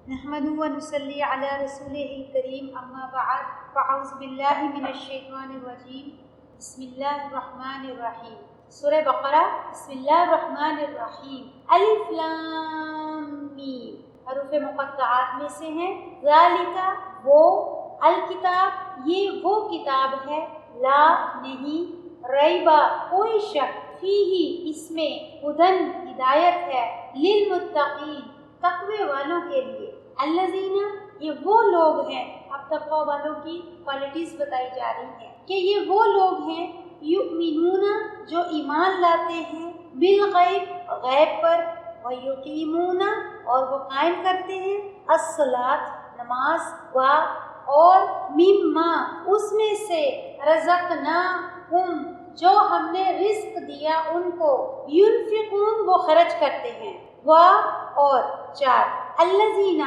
نحمدہ و نصلی علی رسولہ الکریم اما بعد فاعوذ باللہ من الشیطان الرجیم بسم اللہ الرحمن الرحیم۔ سورہ بقرہ بسم اللہ الرحمن الرحیم۔ الف لام میم حروف مقطعات میں سے ہیں۔ ذالک وہ، الکتاب یہ وہ کتاب ہے، لا نہیں، ریبہ کوئی شک، فیہ اس میں، ہدن ہدایت ہے، للمتقین تقوی والوں کے لیے۔ الذین یہ وہ لوگ ہیں، اب تقوی والوں کی کوالٹیز بتائی جا رہی ہیں کہ یہ وہ لوگ ہیں، یؤمنون جو ایمان لاتے ہیں، بالغیب غیب پر، ویقیمون اور وہ قائم کرتے ہیں، الصلاۃ نماز، اور مما اس میں سے، رزقناہم جو ہم نے رزق دیا ان کو، ينفقون وہ خرچ کرتے ہیں، اور 4 الذین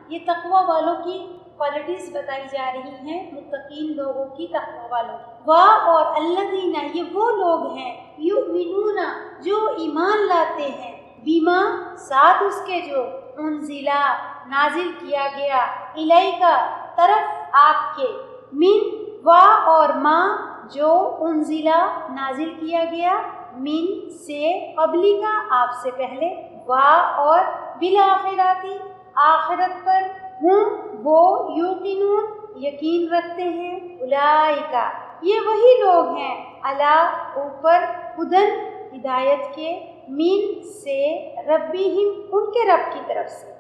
یہ تقوی والوں کی کوالٹیز بتائی جا رہی ہیں، متقین لوگوں کی، تقوی والوں کی، اور الذین یہ وہ لوگ ہیں، یؤمنون جو ایمان لاتے ہیں، بما ساتھ اس کے جو، انزلہ نازل کیا گیا، الیکا طرف آپ کے، من اور ما جو انزلہ نازل کیا گیا، من سے، قبلی کا آپ سے پہلے، اور بالآخراتی آخرت پر، ہم وہ، یوقنون یقین رکھتے ہیں، اولئک یہ وہی لوگ ہیں، علی اوپر، ہدن ہدایت کے، من سے، ربہم ان کے رب کی طرف سے،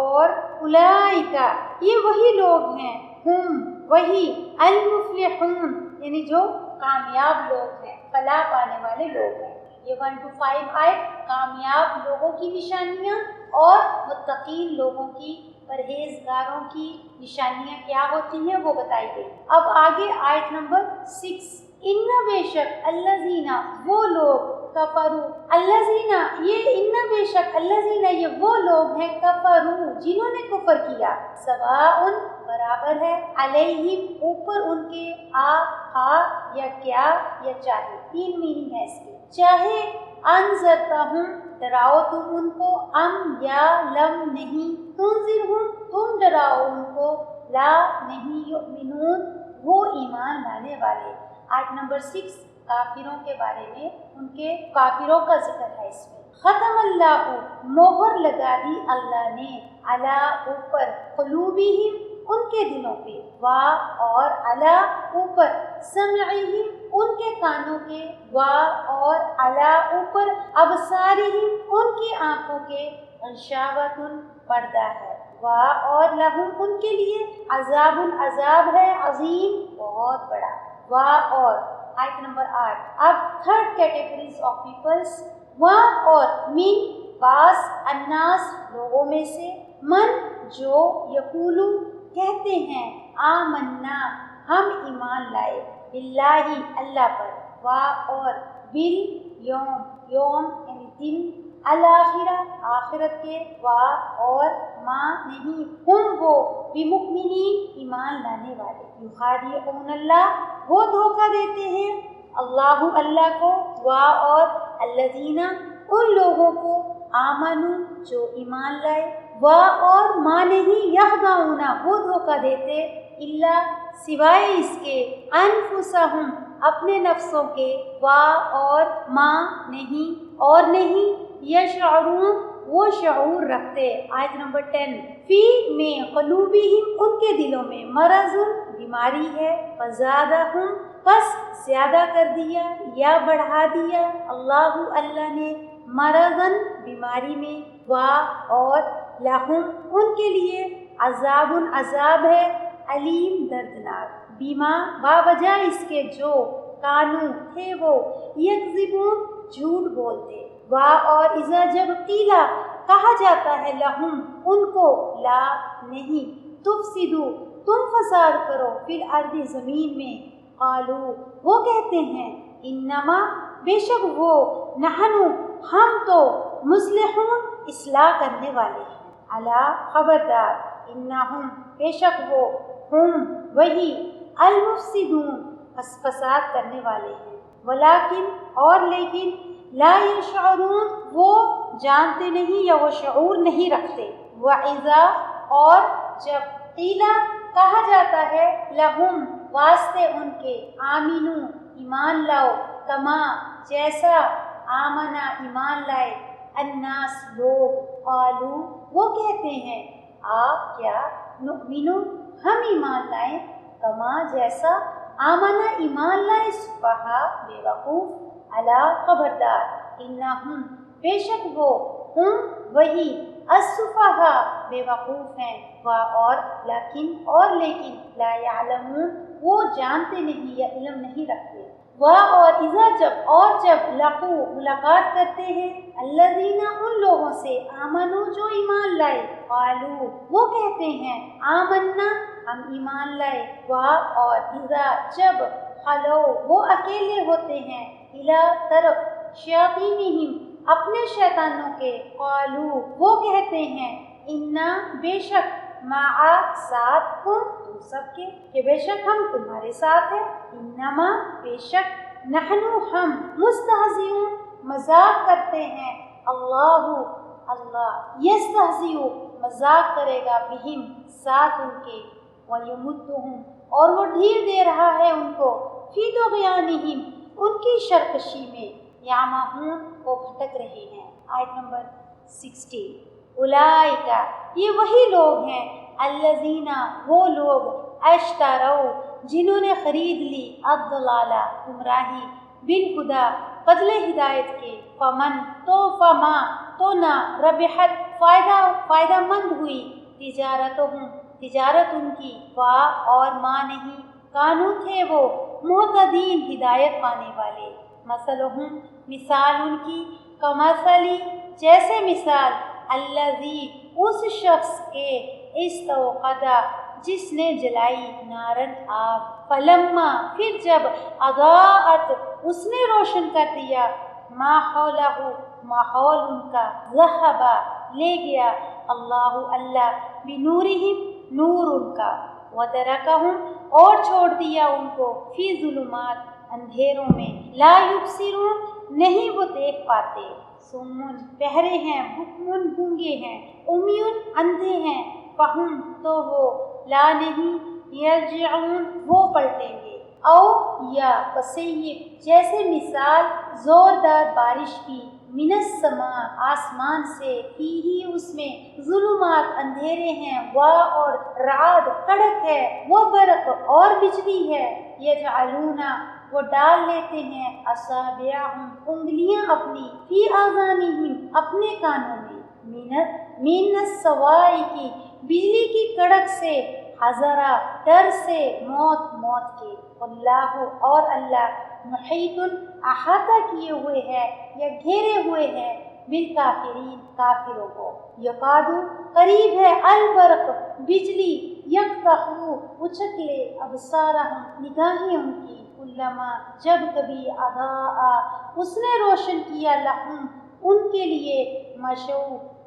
اور اولئک یہ وہی لوگ ہیں، ہم وہی، المفلحون یعنی جو کامیاب لوگ ہیں، فلاح پانے والے لوگ ہیں۔ یہ 1 to 5 آیت کامیاب لوگوں کی نشانیاں اور متقین لوگوں کی، پرہیزگاروں کی نشانیاں کیا ہوتی ہیں وہ بتائی گئی۔ اب آگے آیت نمبر 6، ان بے شک الذین وہ لوگ، کفروا الذین یہ ان بے شک الذین یہ وہ لوگ ہیں، کفروا جنہوں نے کفر کیا، سواء برابر ہے، علیہم اوپر ان کے، یا کیا یا چاہے، 3 میننگ ہے اس کے، چاہے انذرتہم ڈراؤ تم ان کو، ام یا لم نہیں، تنذرہم تم ڈراؤ ان کو، لا نہیں، یؤمنون وہ ایمان لانے والے۔ آیت نمبر 6 کافروں کے بارے میں، ان کے کافروں کا ذکر ہے اس میں۔ ختم اللہ مہر لگا دی اللہ نے، علی اوپر، قلوبہم ان کے دلوں پہ، اور علی اوپر، سمعہم ان کے کانوں کے، اور علی اوپر، ابصارہم ان کی آنکھوں کے، غشاوۃ پردہ ہے، اور لہم ان کے لیے، عذاب عذاب ہے، عظیم بہت بڑا، اور آیت نمبر 8 اب 3rd کیٹیگریز آف پیپلز، اور من بعض، الناس لوگوں میں سے، من جو، یقولو کہتے ہیں، آمنا ہم ایمان لائے، باللہ اللہ پر، اور بالیوم یوم یعنی دن، الآخرہ آخرت کے، اور ما نہیں، ہم وہ، بمؤمنین ایمان لانے والے، یخادعون اللہ وہ دھوکہ دیتے ہیں، اللہ کو، اور الذین ان لوگوں کو، آمنو جو ایمان لائے، اور ما نہیں، یخدعون وہ دھوکہ دیتے، الا سوائے اس کے، انفسہم اپنے نفسوں کے، اور ما نہیں، اور نہیں، یشعرون وہ شعور رکھتے۔ آیت نمبر 10 فی میں، قلوبہم ان کے دلوں میں، مرض بیماری ہے، فزادہم پس زیادہ کر دیا یا بڑھا دیا، اللہ نے، مرضاً بیماری میں، اور لہم ان کے لیے، عذاب عذاب ہے، علیم دردناک، بیما باوجہ اس کے جو، کانو تھے وہ، یکذبون جھوٹ بولتے، اور اذا جب قیلا کہا جاتا ہے، لہم ان کو، لا نہیں، تفسدو تم فساد کرو، فی الارض زمین میں، قالو وہ کہتے ہیں، انما بے شک وہ، نحنو ہم تو، مصلحون اصلاح کرنے والے ہیں، الا خبردار، انہم بے شک وہ، ہم وہی، المفسدون فساد کرنے والے ہیں، ولیکن اور لیکن، لا یشعرون وہ جانتے نہیں یا وہ شعور نہیں رکھتے، وَإِذَا اور جب قیلا کہا جاتا ہے لہم واسطے ان کے آمینو ایمان لاؤ کما جیسا آمنا ایمان لائے الناس لوگ قالو وہ کہتے ہیں کیا نؤمنو ہم ایمان لائیں کما جیسا آمنا ایمان لائے سفہا بے وقوف الا خبردار انہم بے شک وہ وہی السفہا بے وقوف ہیں اور لیکن لا یعلمون وہ جانتے نہیں یا علم نہیں رکھتے اور جب لقو ملاقات کرتے ہیں الذین ان لوگوں سے آمنو جو ایمان لائے قالو وہ کہتے ہیں آمنا ہم ایمان لائے اور اذا جب خلو وہ اکیلے ہوتے ہیں الی طرف شیاطینہم اپنے شیطانوں کے قالو وہ کہتے ہیں انا بے شک معا ساتھ تم سب کے کہ بے شک ہم تمہارے ساتھ ہیں انما بے شک نحنو ہم مستہزئون مذاق کرتے ہیں اللہ یستہزئ مذاق کرے گا بہم ساتھ ان کے ویمدہم اور وہ ڈھیل دے رہا ہے ان کو فی طغیانہم ان کی شرکشی میں یعمہون وہ بھٹک رہے ہیں۔ آیت نمبر 16 اولئک یہ وہی لوگ ہیں الذین وہ لوگ اشتروا جنہوں نے خرید لی الضلالہ گمراہی بالہدی بدلے ہدایت کے فما تو نہ ربحت فائدہ مند ہوئی تجارت ان کی اور ماں نہیں کانو تھے وہ مہتدین ہدایت پانے والے مثلہم مثال ان کی کمثلی جیسے مثال الذی اس شخص کے استوقد جس نے جلائی نارن آگ فلما پھر جب اضاءت اس نے روشن کر دیا ما حولہ ماحول ان کا ذہب لے گیا اللہ بنورہم نور ان کا وترکہم اور چھوڑ دیا ان کو فی ظلمات اندھیروں میں لا یبصرون نہیں وہ دیکھ پاتے سمن بہرے ہیں بکمن گونگے ہیں امیون اندھے ہیں فہم تو وہ لا نہیں یرجعون وہ پلٹیں گے او یا بسیب جیسے مثال زوردار بارش کی من السماء آسمان سے فیہی اس میں ظلمات اندھیرے ہیں اور رعد کڑک ہے وہ برق اور بجلی ہے یجعلون وہ ڈال لیتے ہیں اصابعہم انگلیاں اپنی فی آذانہم اپنے کانوں میں من الصواعق بجلی کی کڑک سے حذرا ڈر سے موت کے اللہ اور اللہ محیط احاطہ کیے ہوئے ہے یا گھیرے ہوئے ہیں بالکافرین کافروں کو یقادو قریب ہے البرق بجلی یقطعو اچک لے ابصارہم نگاہیں ان کی علما جب کبھی اضاء اس نے روشن کیا لہم ان کے لیے مشو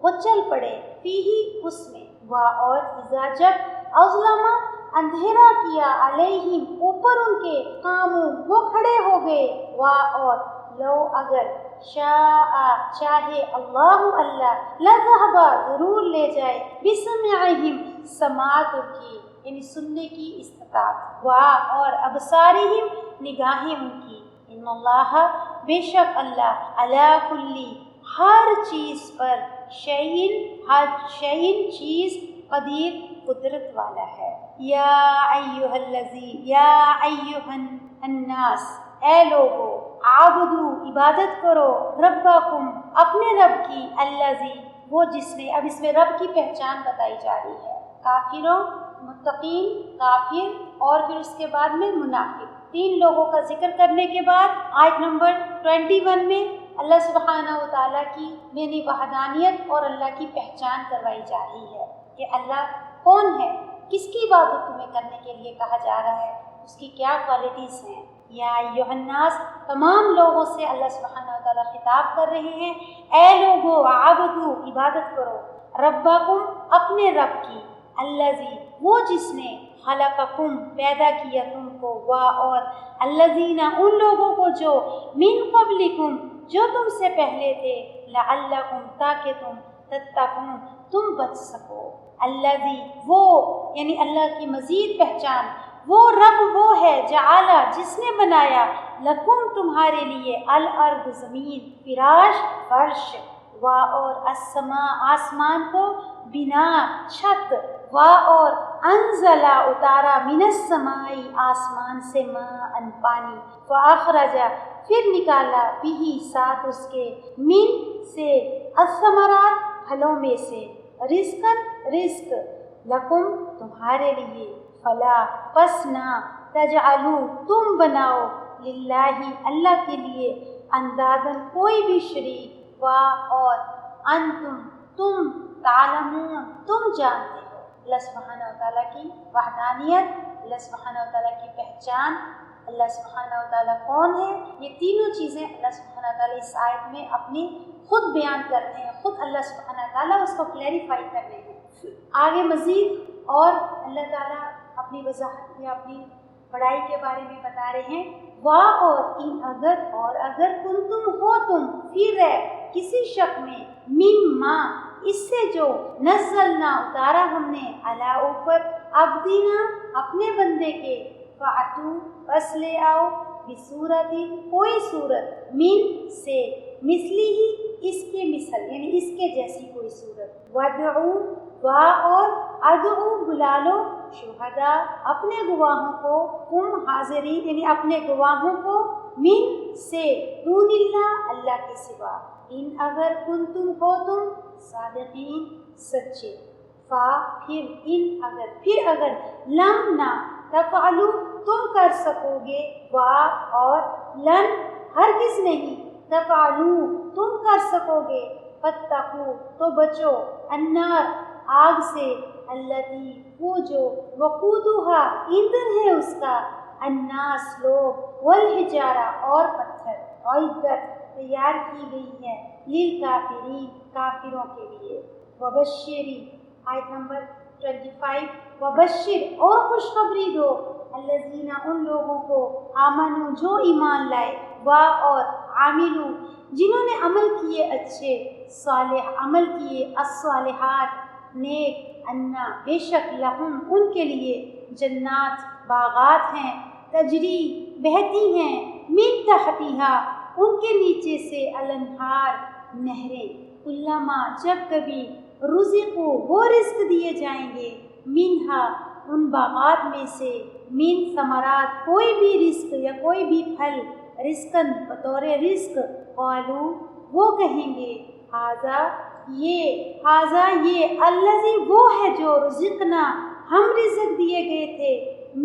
وہ چل پڑے فیہی اس میں اور اذا جب اظلم اندھیرا کیا علیہم اوپر ان کے قاموا وہ کھڑے ہو گئے اور لو اگر چاہے اللہ لذہب ضرور لے جائے بسمعہم سماعت ان کی یعنی سننے کی استطاعت اور ابصارہم نگاہیں ان کی ان اللہ بے شک اللہ علی کلی ہر چیز پر ہر چیز قدیر قدرت والا ہے۔ یا ایھا الناس اے لوگو عابدو عبادت کرو ربکم اپنے رب کی الذی وہ جس نے اب اس میں رب کی پہچان بتائی جا رہی ہے کافروں متقین کافر اور پھر اس کے بعد میں منافق تین لوگوں کا ذکر کرنے کے بعد آیت نمبر 21 میں اللہ سبحانہ و تعالیٰ کی یعنی وحدانیت اور اللہ کی پہچان کروائی جا رہی ہے کہ اللہ کون ہے، کس کی عبادت تمہیں کرنے کے لیے کہا جا رہا ہے، اس کی کیا کوالٹیز ہیں۔ یا ایھا الناس تمام لوگوں سے اللہ سبحانہ و تعالیٰ خطاب کر رہے ہیں، اے لوگو عابدو عبادت کرو ربکم اپنے رب کی الذی وہ جس نے خلقکم پیدا کیا تم کو اور الذین ان لوگوں کو جو من قبلکم جو تم سے پہلے تھے لعلکم تاکہ تم تتقون تم بچ سکو، الذی وہ یعنی اللہ کی مزید پہچان، وہ رب وہ ہے جعلا جس نے بنایا لکم تمہارے لیے الارض زمین، فراش فرش، و اور السماء آسمان کو، بنا چھت، و اور انزلا اتارا من السماء آسمان سے ماء پانی، فاخرج پھر نکالا بھی ساتھ اس کے، من سے، الثمرات پھلوں میں سے، رزقن رزق، لکم تمہارے لیے، فلا پس نہ، تجعلوا تم بناؤ، للہ اللہ کے لیے، اندادن کوئی بھی شریک، و اور انتم تم، تعلمون تم جانتے ہو۔ اللہ سبحانہ و تعالیٰ کی وحدانیت، اللہ سبحانہ و تعالیٰ کی پہچان، اللہ سبحانہ و تعالیٰ کون ہے، یہ تینوں چیزیں اللہ سبحانہ و تعالیٰ اس آیت میں اپنی خود بیان کرتے ہیں، خود اللہ سبحانہ و تعالیٰ اس کو کلیریفائی کر رہے ہیں۔ آگے مزید اور اللہ تعالیٰ اپنی وضاحت یا اپنی بڑائی کے بارے میں بتا رہے ہیں، وا اور ان اگر، اور اگر کنتم ہو تم، فی ریب کسی شک میں، مما اس سے جو، نزلنا اتارا ہم نے، علی اوپر، عبدنا اپنے بندے کے، فاتو بس لے آؤ، بصورت کوئی صورت، من سے، مثلی ہی اس کے مثل یعنی اس کے جیسی کوئی صورت، ودعو وا اور ادعو بلا لو، شہداء اپنے گواہوں کو، کم حاضرین یعنی اپنے گواہوں کو، من سے، دون اللہ اللہ کے سوا، ان اگر کنتم ہو تم، صادقین سچے، فا پھر، ان اگر، پھر اگر، لم نہ، تفعلوا تم کر سکو گے، وا اور لن ہرگز نہیں، تفعلوا تم کر سکو گے، فاتقوا تو بچو، النار آگ سے، التی وہ جو، وقودها ایندھن ہے اس کا، الناس لوگ، والحجارہ اور پتھر، اعدت تیار کی گئی ہے، للکافرین کافروں کے لیے، وبشری آیت نمبر 25، وبشر اور خوشخبری دو، الذین ان لوگوں کو، آمنوا جو ایمان لائے، وا اور عاملوا جنہوں نے عمل کیے اچھے، صالح عمل کیے، الصالحات نیک، انا بے شک، لہم ان کے لیے، جنات باغات ہیں، تجری بہتی ہیں، من تحتہا ان کے نیچے سے، الانہار نہریں، کلما جب کبھی، رزقو وہ رزق دیے جائیں گے، منہا ان باغات میں سے، من ثمرات کوئی بھی رزق یا کوئی بھی پھل، رزقن بطور رزق، قالو وہ کہیں گے، ہاذا یہ، الذی وہ ہے جو، رزقنا ہم رزق دیے گئے تھے،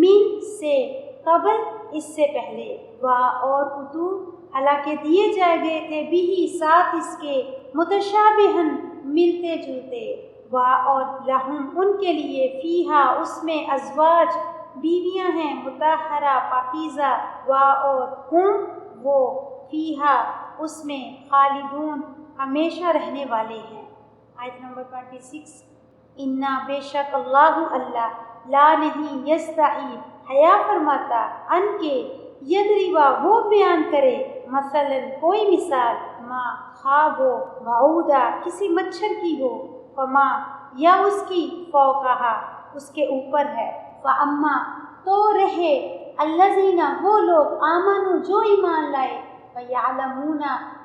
من سے، قبل اس سے پہلے، وا اور اتو حالانکہ دیے جائے گئے تھے، بھی ساتھ اس کے، متشابہن ملتے جلتے، وا اور لہم ان کے لیے، فیہا اس میں، ازواج بیویاں ہیں، مطہرہ پاکیزہ، وا اور ہم وہ، فیہا اس میں، خالدون ہمیشہ رہنے والے ہیں۔ آیت نمبر 26، انا بے شک، اللہ اللہ، لا نہیں، یستحی حیا فرماتا، ان کے، یدربا وہ بیان کرے، مثلا کوئی مثال، ما خواب ہو، بعودا کسی مچھر کی ہو، فما یا اس کی، فوقہا اس کے اوپر ہے، فاما تو رہے، الذین وہ لوگ، آمنوا جو ایمان لائے، فیعلمون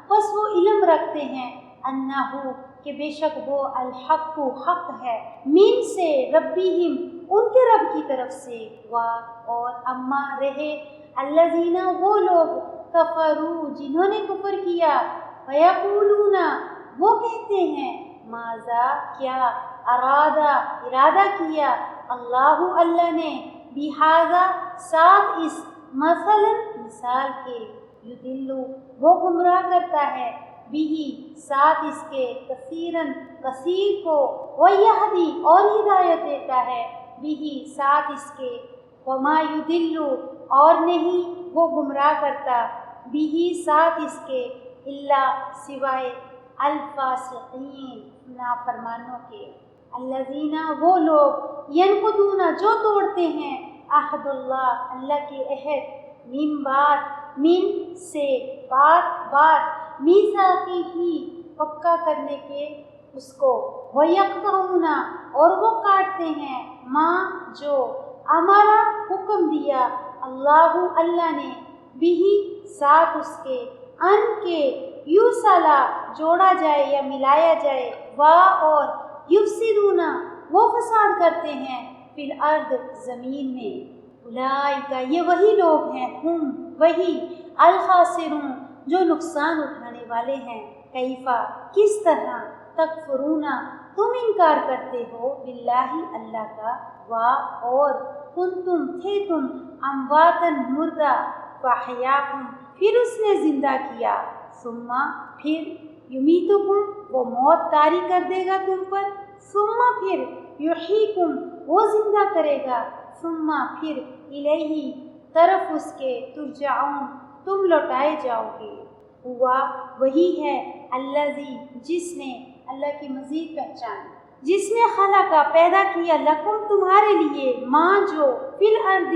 پس وہ علم رکھتے ہیں، انہو کہ بے شک وہ، الحق حق ہے، من سے، ربہم ان کے رب کی طرف سے، وا اور اما رہے، الذین وہ لوگ، کفروا جنہوں نے کفر کیا، فیقولون وہ کہتے ہیں، ماذا کیا، ارادہ کیا، اللہ اللہ نے، بہذا ساتھ اس، مثلا مثال کے، یضل وہ گمراہ کرتا ہے، بھی ساتھ اس کے، کثیرن کثیر کو، ویہدی اور ہدایت دیتا ہے، بھی ساتھ اس کے، وما یضل اور نہیں وہ گمراہ کرتا، بھی ساتھ اس کے، الا سوائے، الفاسقین نافرمانوں کے، الذین وہ لوگ، ینقضون جو توڑتے ہیں، عہد اللہ اللہ کے عہد، من سے، بات میثاقہ پکا کرنے کے، اس کو، وَيَقْطَعُونَ اور وہ کاٹتے ہیں، ماں جو ہمارا حکم دیا اللہ نے، بھی ساتھ اس کے، ان کے یوصلا جوڑا جائے یا ملایا جائے، اور یفسدون وہ فساد کرتے ہیں، فی الارض زمین میں، اولئک یہ وہی لوگ ہیں، ہم وہی، الخاسرون جو نقصان اٹھانے والے ہیں، کیفا کس طرح، تکفرون تم انکار کرتے ہو، باللہ اللہ کا، اور کنتم تھے تم، امواتن مردہ، فاحیاکم پھر اس نے زندہ کیا، ثم پھر، یمیتکم وہ موت طاری کر دے گا تم پر، ثم پھر، یحییکم وہ زندہ کرے گا، ثم پھر، الیہ طرف اس کے، ترجعون تم لوٹائے جاؤ گے، ہوا وہی ہے، الذی جس نے، اللہ کی مزید پہچان، جس نے خلقہ پیدا کیا، لکم تمہارے لیے، ماں جو، فی الارض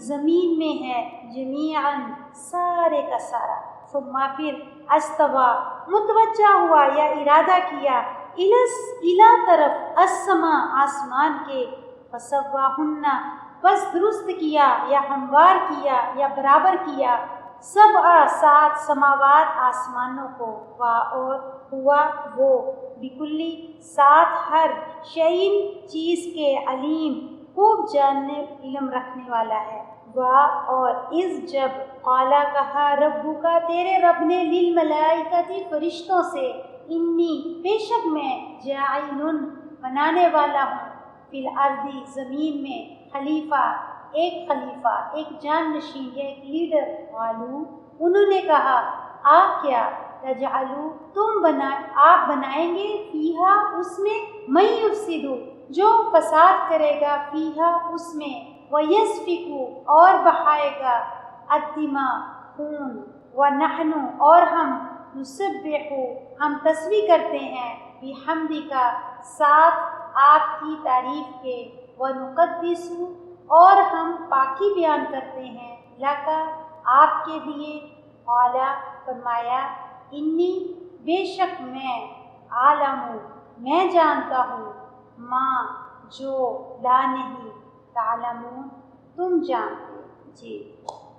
زمین میں ہے، جمیعاً سارے کا سارا، ثم پھر، استوا متوجہ ہوا یا ارادہ کیا، الی طرف، السماء آسمان کے، فسواہن بس درست کیا یا ہموار کیا یا برابر کیا، سبع سات سماوات آسمانوں کو، اور ہوا وہ، بکلی ساتھ ہر شیء چیز کے، علیم خوب جاننے علم رکھنے والا ہے، اور اس جب، قالا کہا، ربک تیرے رب نے، للملائکۃ فرشتوں سے، انی بے شک میں، جاعل بنانے والا ہوں، فی الارض زمین میں، خلیفہ ایک جان نشین یا ایک لیڈر، قالو انہوں نے کہا، کیا، تجعلوا آپ بنائیں گے، فیہا اس میں، من یفسد جو فساد کرے گا، فیہا اس میں، ویسفک اور بہائے گا، الدماء خون، ونحن اور ہم، نسبح ہم تسبیح کرتے ہیں، بحمدک ساتھ آپ کی تعریف کے، ونقدس اور ہم پاکی بیان کرتے ہیں، لکا آپ کے لیے، قال فرمایا، انی بے شک میں، عالم میں جانتا ہوں، ماں جو، لا نہیں، تعلمون تم جانتے، جی۔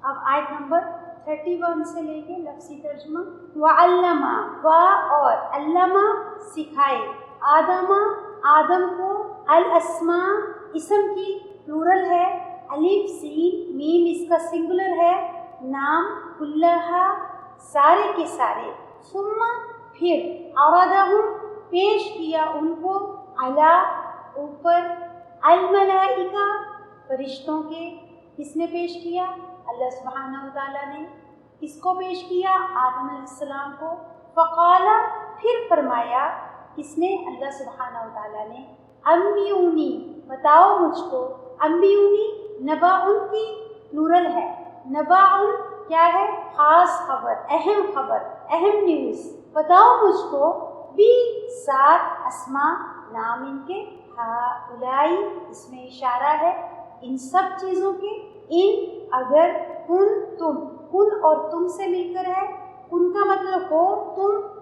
اب آیت نمبر 31 سے لے کے لفظی ترجمہ، وعلم اور علمہ سکھائے، آدم کو، الاسماء اسم کی پلورل ہے، الف سین میم اس کا سنگولر ہے، نام، کلھا سارے کے سارے، ثم پھر، عرضہم پیش کیا ان کو، علی اوپر، الملائکہ فرشتوں کے، کس نے پیش کیا؟ اللہ سبحانہ وتعالیٰ نے، کس کو پیش کیا؟ آدم علیہ السلام کو، فقال پھر فرمایا، کس نے؟ اللہ سبحانہ وتعالیٰ نے، انبئونی بتاؤ مجھ کو، انبئونی نبأ کی پلورل ہے، نبأ کیا ہے؟ خاص خبر، اہم نیوز، بتاؤ مجھ کو، بھی سات اسماء نام ان کے، ہؤلائی اس میں اشارہ ہے ان سب چیزوں کے، ان اگر، کن اور تم سے مل کر ہے، کن کا مطلب ہو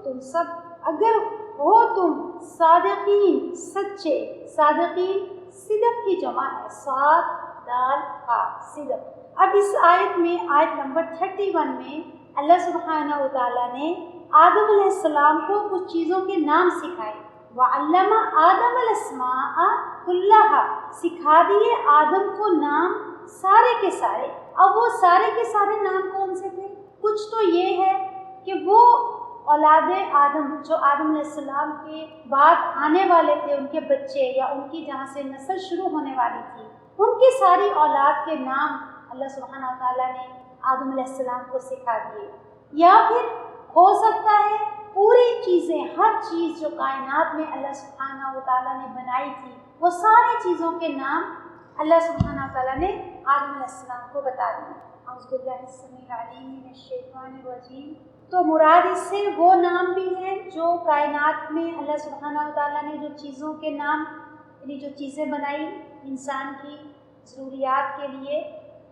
تم سب، اگر ہو تم، صادقین سچے، صادقین صدق کی جمع ہے، صاد دال قا صدق۔ اب اس آیت میں، آیت نمبر 31 میں، اللہ سبحانہ وتعالیٰ نے آدم علیہ السلام کو کچھ چیزوں کے نام سکھائے، وعلم آدم الاسماء کلھا سکھا دیے آدم کو نام سارے کے سارے۔ اب وہ سارے کے سارے نام کون سے تھے؟ کچھ تو یہ ہے کہ وہ اولاد آدم جو آدم علیہ السلام کے بعد آنے والے تھے، ان کے بچے یا ان کی جہاں سے نسل شروع ہونے والی تھی، ان کی ساری اولاد کے نام اللہ سبحانہ وتعالیٰ نے آدم علیہ السلام کو سکھا دیے۔ یا پھر ہو سکتا ہے پوری چیزیں، ہر چیز جو کائنات میں اللہ سبحانہ وتعالیٰ نے بنائی تھی، وہ ساری چیزوں کے نام اللہ سبحانہ وتعالیٰ نے آدم علیہ السلام کو بتا دیے۔ اعوذ باللہ السمیع العلیم من الشیطان الرجیم۔ تو مراد اس سے وہ نام بھی ہیں جو کائنات میں اللہ سبحانہ وتعالیٰ نے جو چیزوں کے نام، یعنی جو چیزیں بنائی انسان کی ضروریات کے لیے،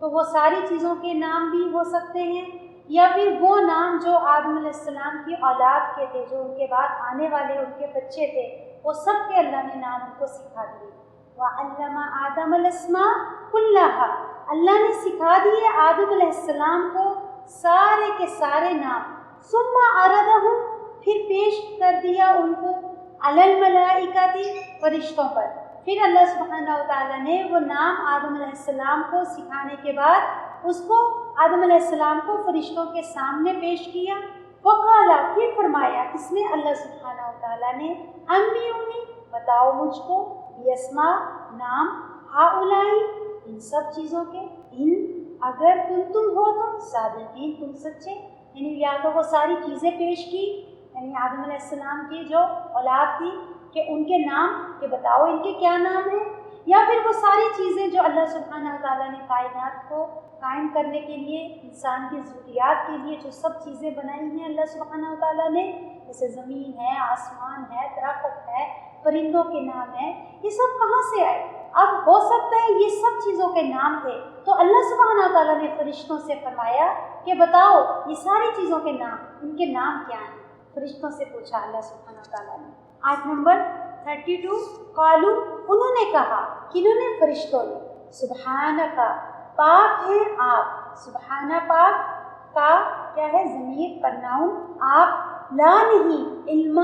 تو وہ ساری چیزوں کے نام بھی ہو سکتے ہیں، یا پھر وہ نام جو آدم علیہ السلام کی اولاد کے تھے، جو ان کے بعد آنے والے ان کے بچے تھے، وہ سب کے اللہ نے نام ان کو سکھا دیے۔ وَعَلَّمَ آدَمَ الْأَسْمَاءَ كُلَّهَا، اللہ نے سکھا دیے آدم علیہ السلام کو سارے کے سارے نام۔ ثُمَّ عَرَضَهُمْ، پھر پیش کر دیا ان کو، عَلَى الْمَلَائِكَةِ، فرشتوں پر۔ پھر اللہ سبحانہ و تعالیٰ نے وہ نام آدم علیہ السلام کو سکھانے کے بعد اس کو آدم علیہ السلام کو فرشتوں کے سامنے پیش کیا۔ وقالا، پھر فرمایا اس میں اللہ سبحانہ و تعالیٰ نے، انبئونی، بتاؤ مجھ کو، بیسماء، نام، ہؤلائی، ان سب چیزوں کے، ان، اگر تم ہو تم صادقین، تم سچے۔ یعنی یا تو وہ ساری چیزیں پیش کی، یعنی آدم علیہ السلام کی جو اولاد تھی کہ ان کے نام، کہ بتاؤ ان کے کیا نام ہیں، یا پھر وہ ساری چیزیں جو اللہ سبحانہ و تعالیٰ نے کائنات کو قائم کرنے کے لیے، انسان کی ضروریات کے لیے جو سب چیزیں بنائی ہیں اللہ سبحانہ و تعالیٰ نے، جیسے زمین ہے، آسمان ہے، درخت ہے، پرندوں کے نام ہیں، یہ سب کہاں سے آئے؟ اب ہو سکتا ہے یہ سب چیزوں کے نام تھے، تو اللہ سبحانہ و تعالیٰ نے فرشتوں سے فرمایا کہ بتاؤ یہ ساری چیزوں کے نام، ان کے نام کیا ہیں؟ فرشتوں سے پوچھا اللہ سبحانہ و تعالیٰ نے۔ آیت نمبر 32، قالو، انہوں نے کہا، کنہوں نے؟ فرشتوں نے، سبحانک، پاک ہے آپ، سبحانہ پاک، کا کیا ہے؟ ضمیر، پرناؤن، آپ، لا نہیں، علم،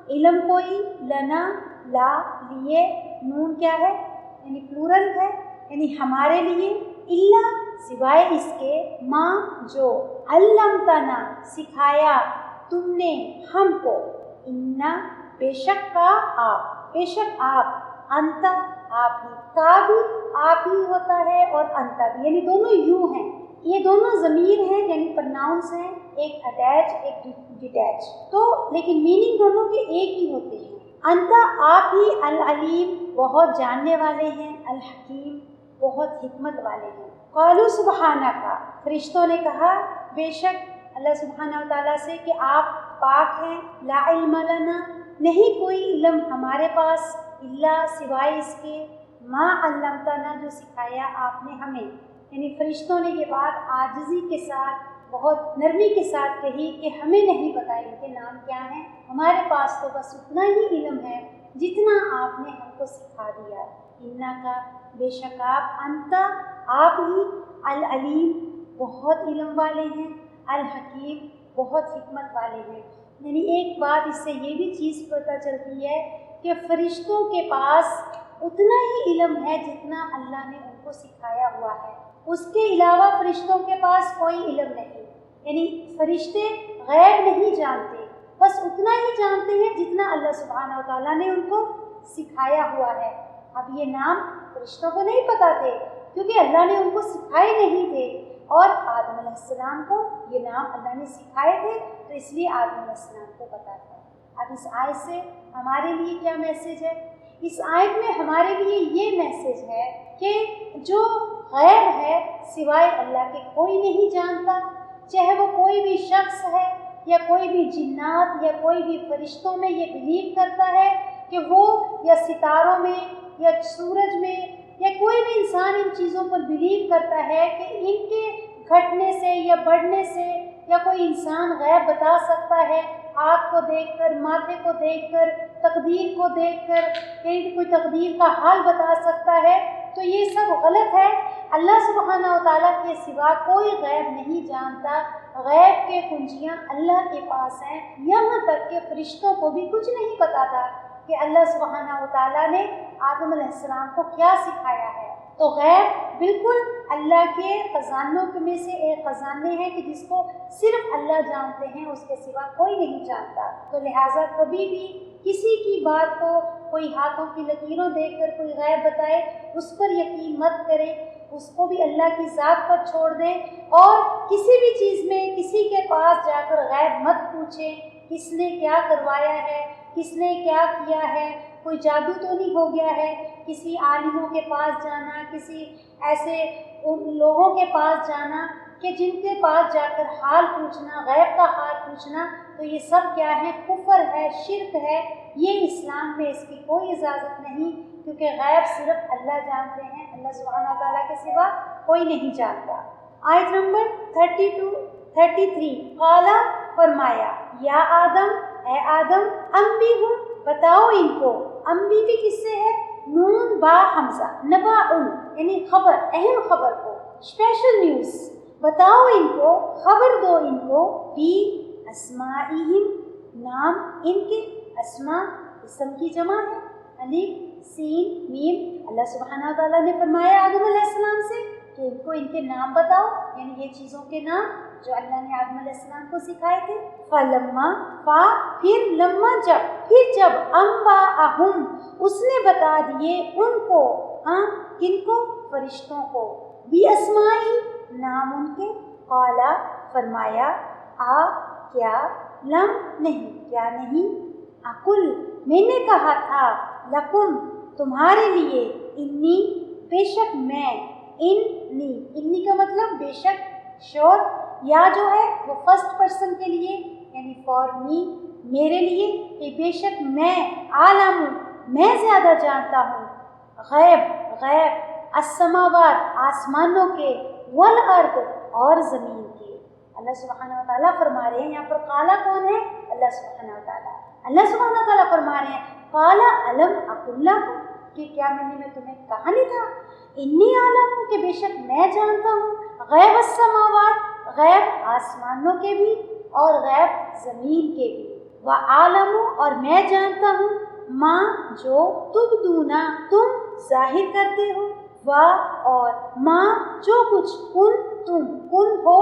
علم کوئی، لنا، لا، لیے، نون کیا ہے؟ یعنی پلورل ہے، یعنی ہمارے لیے، الا، سوائے اس کے، ماں، جو، علمتنا، سکھایا تم نے ہم کو، انا، بے شک کا آپ، بے شک آپ، انت، آپ ہی، کا بھی آپ ہی ہوتا ہے اور انت بھی، یعنی دونوں یوں ہیں، یہ دونوں ضمیر ہیں یعنی پرناؤنس ہیں، ایک اٹیچ ایک ڈیٹیچ، تو لیکن میننگ دونوں کے ایک ہی ہوتے ہیں۔ انت، آپ ہی، العلیم، بہت جاننے والے ہیں، الحکیم، بہت حکمت والے ہیں۔ قالوا سبحانک، فرشتوں نے کہا بے شک اللہ سبحانہ و تعالیٰ سے کہ آپ پاک ہیں، لا علم لنا، نہیں کوئی علم ہمارے پاس، الا، سوائے اس کے، ما علمتنا، جو سکھایا آپ نے ہمیں۔ یعنی فرشتوں نے یہ بات عاجزی کے ساتھ، بہت نرمی کے ساتھ کہی کہ ہمیں نہیں پتہ ان کے نام کیا ہیں، ہمارے پاس تو بس اتنا ہی علم ہے جتنا آپ نے ہم کو سکھا دیا۔ انا کا، بے شک آپ، انت، آپ ہی، العلیم، بہت علم والے ہیں، الحکیم، بہت حکمت والے ہیں۔ یعنی ایک بات اس سے یہ بھی چیز پتہ چلتی ہے کہ فرشتوں کے پاس اتنا ہی علم ہے جتنا اللہ نے ان کو سکھایا ہوا ہے، اس کے علاوہ فرشتوں کے پاس کوئی علم نہیں، یعنی فرشتے غیب نہیں جانتے، بس اتنا ہی جانتے ہیں جتنا اللہ سبحانہ و تعالیٰ نے ان کو سکھایا ہوا ہے۔ اب یہ نام فرشتوں کو نہیں پتہ تھے کیونکہ اللہ نے ان کو سکھائے نہیں تھے، اور آدم علیہ السلام کو یہ نام اللہ نے سکھائے تھے تو اس لیے آدم علیہ السلام کو پتہ تھا۔ اب اس آیت سے ہمارے لیے کیا میسج ہے؟ اس آیت میں ہمارے لیے یہ میسج ہے کہ جو غیب ہے سوائے اللہ کے کوئی نہیں جانتا، چاہے وہ کوئی بھی شخص ہے یا کوئی بھی جنات یا کوئی بھی فرشتوں میں یہ بلیو کرتا ہے کہ وہ یا ستاروں میں یا سورج میں یا کوئی بھی انسان ان چیزوں پر بلیو کرتا ہے کہ ان کے گھٹنے سے یا بڑھنے سے یا کوئی انسان غیب بتا سکتا ہے، ہاتھ کو دیکھ کر، ماتھے کو دیکھ کر، تقدیر کو دیکھ کر، کہیں کوئی تقدیر کا حال بتا سکتا ہے، تو یہ سب غلط ہے۔ اللہ سبحانہ و تعالیٰ کے سوا کوئی غیب نہیں جانتا، غیب کے کنجیاں اللہ کے پاس ہیں، یہاں تک کہ فرشتوں کو بھی کچھ نہیں پتا تھا کہ اللہ سبحانہ و تعالیٰ نے آدم علیہ السلام کو کیا سکھایا ہے۔ تو غیب بالکل اللہ کے خزانوں میں سے ایک خزانے ہیں کہ جس کو صرف اللہ جانتے ہیں، اس کے سوا کوئی نہیں جانتا۔ تو لہٰذا کبھی بھی کسی کی بات کو کوئی ہاتھوں کی لکیروں دیکھ کر کوئی غیب بتائے اس پر یقین مت کرے، اس کو بھی اللہ کی ذات پر چھوڑ دیں، اور کسی بھی چیز میں کسی کے پاس جا کر غیب مت پوچھیں کس نے کیا کروایا ہے، کس نے کیا کیا ہے، کوئی جادو تو نہیں ہو گیا ہے۔ کسی عالموں کے پاس جانا، کسی ایسے لوگوں کے پاس جانا کہ جن کے پاس جا کر حال پوچھنا، غیب کا حال پوچھنا، تو یہ سب کیا ہے؟ کفر ہے، شرک ہے، یہ اسلام میں اس کی کوئی اجازت نہیں، کیونکہ غیب صرف اللہ جانتے ہیں، اللہ سبحانہ تعالیٰ کے سوا کوئی نہیں جانتا۔ آیت نمبر 33، قالا، فرمایا، یا آدم، اے آدم، انبئہم، بتاؤ ان کو، بیوی کس سے ہے؟ نون با حمزہ، نباؤن یعنی خبر، اہم خبر کو، اسپیشل نیوز، بتاؤ ان کو، خبر دو ان کو، بی اسمائہم نام ان کے، اسماء اسم کی جمع ہے، الف سین میم۔ اللہ سبحانہ تعالیٰ نے فرمایا آدم علیہ السلام سے کہ ان کو ان کے نام بتاؤ، یعنی یہ چیزوں کے نام جو اللہ نے آدم علیہ السلام کو سکھائے تھے۔ فلما فا پھر، لما جب، پھر جب، انباءہم اس نے بتا دیے ان کو، کن کو؟ فرشتوں کو، بی اسمائی نام ان کے، قالا فرمایا، کیا، لم نہیں، کیا نہیں، اقل میں نے کہا تھا، لکم تمہارے لیے، انی بے شک میں، انی کا مطلب بے شک، شور، یا جو ہے وہ فرسٹ پرسن کے لیے یعنی فار می میرے لیے، کہ بے شک میں، عالم میں زیادہ جانتا ہوں، غیب السماوات آسمانوں کے، والارض اور زمین کے۔ اللہ سبحانہ وتعالیٰ فرما رہے ہیں، یہاں پر قالا کون ہے؟ اللہ سبحانہ وتعالیٰ۔ اللہ سبحانہ وتعالیٰ فرما رہے ہیں قالا الم اقل لکم، کہ کیا میں تمہیں کہا نہیں تھا، انی عالم ہوں کہ بے شک میں جانتا ہوں، غیب السماوات غیب آسمانوں کے بھی اور غیب زمین کے بھی، وعالم اور میں جانتا ہوں، ماں جو تبدونا تم ظاہر کرتے ہو، اور ماں جو کچھ کن ہو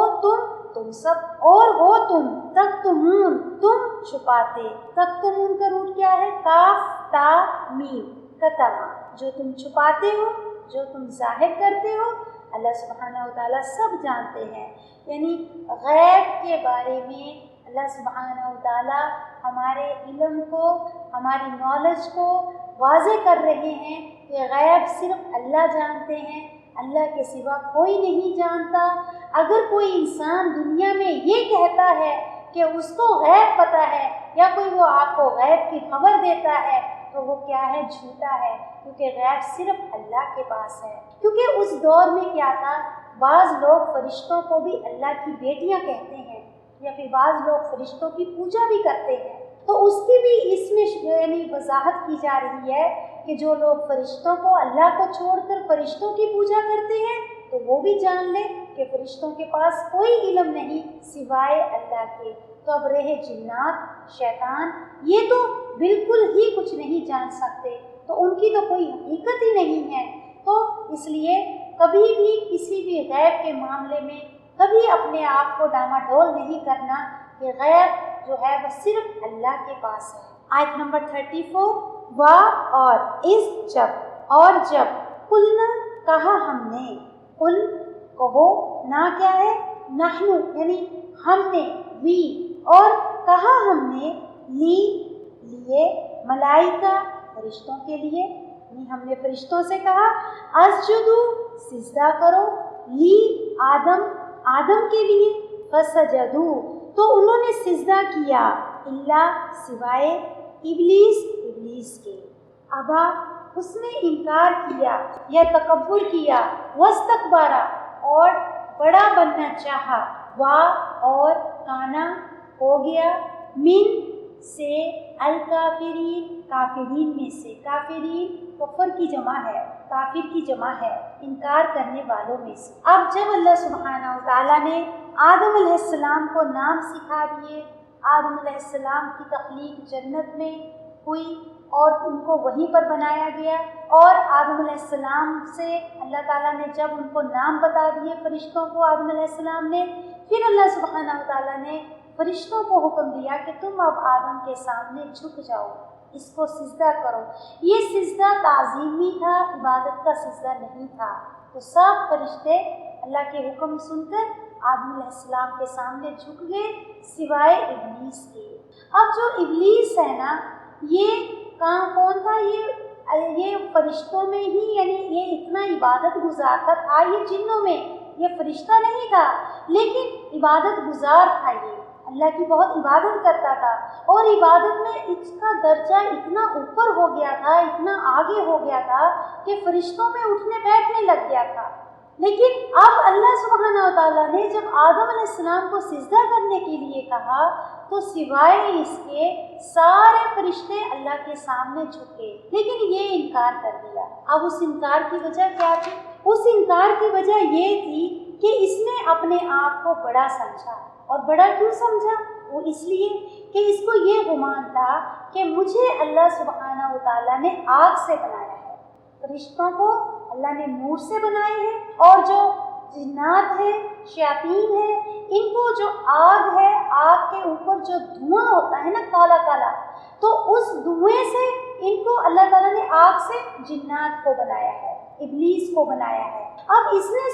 تم سب، اور ہو تم، تکتمون تم چھپاتے، تکتمون کا روٹ کیا ہے؟ کاف تا میم، کتما، جو تم چھپاتے ہو، جو تم ظاہر کرتے ہو، اللہ سبحانہ وتعالیٰ سب جانتے ہیں۔ یعنی غیب کے بارے میں اللہ سبحانہ وتعالیٰ ہمارے علم کو، ہماری نالج کو واضح کر رہے ہیں کہ غیب صرف اللہ جانتے ہیں، اللہ کے سوا کوئی نہیں جانتا۔ اگر کوئی انسان دنیا میں یہ کہتا ہے کہ اس کو غیب پتہ ہے، یا کوئی وہ آپ کو غیب کی خبر دیتا ہے، تو وہ کیا ہے؟ جھوٹا ہے، کیونکہ غیب صرف اللہ کے پاس ہے۔ کیونکہ اس دور میں کیا تھا، بعض لوگ فرشتوں کو بھی اللہ کی بیٹیاں کہتے ہیں، یا پھر بعض لوگ فرشتوں کی پوجا بھی کرتے ہیں، تو اس کی بھی اس میں یعنی وضاحت کی جا رہی ہے کہ جو لوگ فرشتوں کو، اللہ کو چھوڑ کر فرشتوں کی پوجا کرتے ہیں، تو وہ بھی جان لیں کہ فرشتوں کے پاس کوئی علم نہیں سوائے اللہ کے۔ تو اب رہے جنات، شیطان، یہ تو بالکل ہی کچھ نہیں جان سکتے، تو ان کی تو کوئی حقیقت ہی نہیں ہے۔ تو اس لیے کبھی بھی کسی بھی غیب کے معاملے میں کبھی اپنے آپ کو ڈاماڈول نہیں کرنا کہ غیب جو ہے وہ صرف اللہ کے پاس ہے۔ آیت نمبر 34، اور اس جب، اور جب، قلنا کہا ہم نے، قل کہو، نہ کیا ہے؟ نحنو یعنی ہم نے، وی، اور کہا ہم نے، لیے، ملائکہ فرشتوں کے لیے، یعنی ہم نے فرشتوں سے کہا، اسجدو سجدہ کرو، لی آدم کے لیے، فسجدو تو انہوں نے سجدہ کیا، اللہ سوائے ابلیس کے، ابا اس نے انکار کیا یا تکبر کیا، واستکبر اور بڑا بننا چاہا، اور کانا ہو گیا، من سے، الکافرین کافرین میں سے، کافرین کفر کی جمع ہے، کافر کی جمع ہے، انکار کرنے والوں میں سے۔ اب جب اللہ سبحانہ وتعالیٰ نے آدم علیہ السلام کو نام سکھا دیے، آدم علیہ السلام کی تخلیق جنت میں ہوئی اور ان کو وہیں پر بنایا گیا، اور آدم علیہ السلام سے اللہ تعالیٰ نے جب ان کو نام بتا دیے فرشتوں کو، آدم علیہ السلام نے، پھر اللہ سبحانہ وتعالیٰ نے فرشتوں کو حکم دیا کہ تم اب آدم کے سامنے جھک جاؤ، اس کو سجدہ کرو۔ یہ سجدہ تعظیمی تھا، عبادت کا سجدہ نہیں تھا۔ تو سب فرشتے اللہ کے حکم سن کر آدم علیہ السلام کے سامنے جھک گئے، سوائے ابلیس کے۔ اب جو ابلیس ہے نا، یہ کام کون تھا؟ یہ فرشتوں میں ہی، یعنی یہ اتنا عبادت گزار تھا، یہ جنوں میں، یہ فرشتہ نہیں تھا، لیکن عبادت گزار تھا، یہ اللہ کی بہت عبادت کرتا تھا، اور عبادت میں اس کا درجہ اتنا اوپر ہو گیا تھا، اتنا آگے ہو گیا تھا کہ فرشتوں میں اٹھنے بیٹھنے لگ گیا تھا۔ لیکن اب اللہ سبحانہ و تعالیٰ نے جب آدم علیہ السلام کو سجدہ کرنے کے لیے کہا تو سوائے اس کے سارے فرشتے اللہ کے سامنے جھکے، لیکن یہ انکار کر دیا۔ اب اس انکار کی وجہ کیا تھی؟ اس انکار کی وجہ یہ تھی کہ اس نے اپنے آپ کو بڑا سمجھا۔ اور بڑا کیوں سمجھا؟ وہ اس لیے کہ اس کو یہ گمان تھا کہ مجھے اللہ سبحانہ و تعالیٰ نے آگ سے بنایا ہے، فرشتوں کو اللہ نے نور سے بنائے ہیں، اور جو جنات ہیں، شیاطین ہیں، ان کو جو آگ ہے، آگ کے اوپر جو دھواں ہوتا ہے نا کالا کالا، تو اس دھوئیں سے ان کو اللہ تعالیٰ نے آگ سے جنات کو بنایا ہے، ابلیس کو بنایا ہے۔ اب اس نے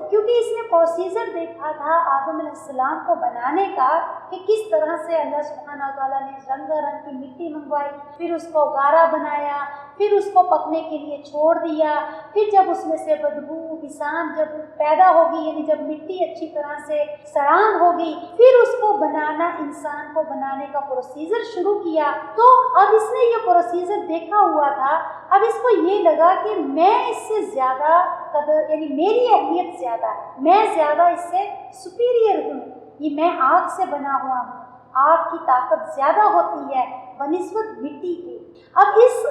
کیونکہ اس نے پروسیجر دیکھا تھا آدم علیہ السلام کو بنانے کا کہ کس طرح سے اللہ سبحانہ و تعالیٰ نے رنگ رنگ کی مٹی منگوائی، پھر اس کو گارا بنایا، پھر اس کو پکنے کے لیے چھوڑ دیا، پھر جب اس میں سے بدبو بسان جب پیدا ہوگی، یعنی جب مٹی اچھی طرح سے سڑان ہوگی، پھر اس کو بنانا، انسان کو بنانے کا پروسیجر شروع کیا۔ تو اب اس نے یہ پروسیجر دیکھا ہوا تھا، اب اس کو یہ لگا کہ میں اس سے زیادہ قدر، یعنی میری اہمیت زیادہ ہے، میں زیادہ اس سے سپیریئر ہوں، یہ میں آگ سے بنا ہوا ہوں، آگ کی طاقت زیادہ ہوتی ہے بنسبت مٹی کی۔ اب اس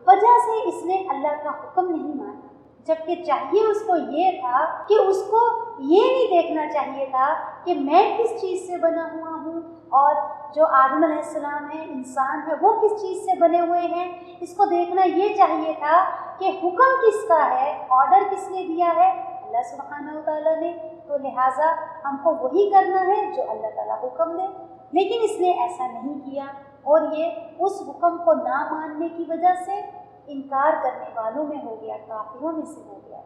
وجہ سے اس نے اللہ کا حکم نہیں مانا، جبکہ چاہیے اس کو یہ تھا کہ اس کو یہ نہیں دیکھنا چاہیے تھا کہ میں کس چیز سے بنا ہوا ہوں، اور جو آدم علیہ السلام ہے، انسان ہے، وہ کس چیز سے بنے ہوئے ہیں۔ اس کو دیکھنا یہ چاہیے تھا کہ حکم کس کا ہے، آرڈر کس نے دیا ہے، اللہ سبحانہ و تعالیٰ نے، تو لہٰذا ہم کو وہی کرنا ہے جو اللہ تعالیٰ حکم دے۔ لیکن اس نے ایسا نہیں کیا، اور یہ اس حکم کو نہ ماننے کی وجہ سے انکار کرنے والوں میں ہو گیا، کافروں میں سے ہو گیا۔